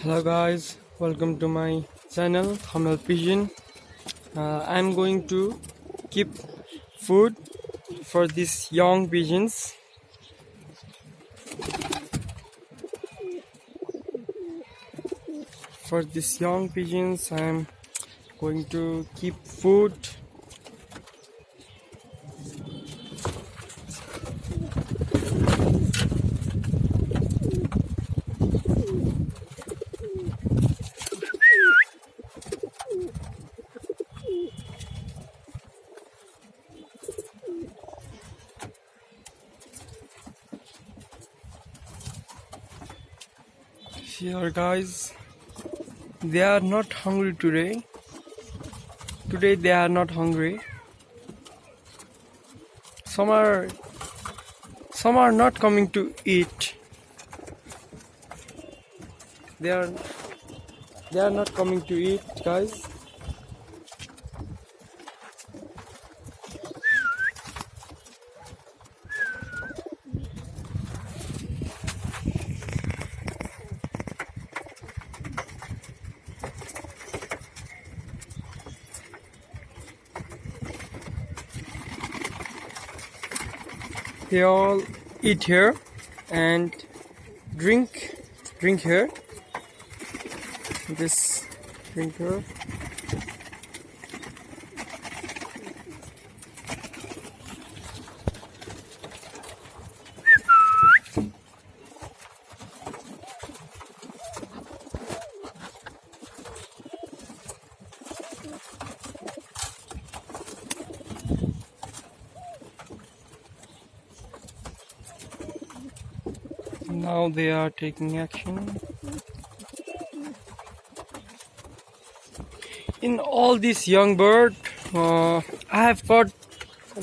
Hello guys, welcome to my channel Hamel Pigeon. I'm going to keep food for these young pigeons. For these young pigeons, I'm going to keep food. Here guys, they are not hungry today. Today they are not hungry. Some are not coming to eat. They are not coming to eat, guys. They all eat here and drink here. This drink here. Now they are taking action. In all this young bird, I have got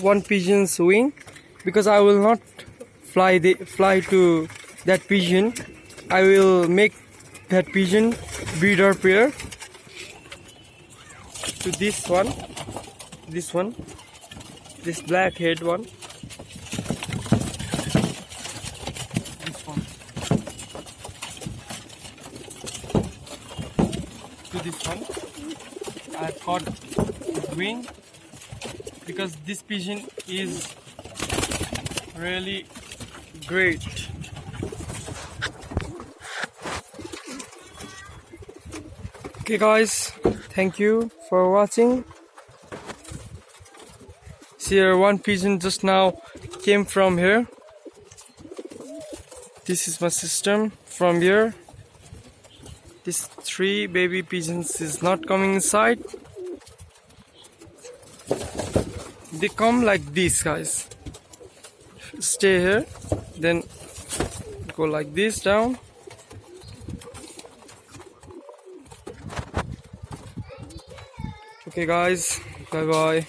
one pigeon's wing because I will not fly to that pigeon. I will make that pigeon breeder pair to this one, this black head one. To this one, I've got wing because this pigeon is really great. Okay guys, thank you for watching. See here, one pigeon just now came from here. This is my system from here. These 3 baby pigeons is not coming inside. They come like this, guys. Stay here, then go like this down. Okay guys, bye bye.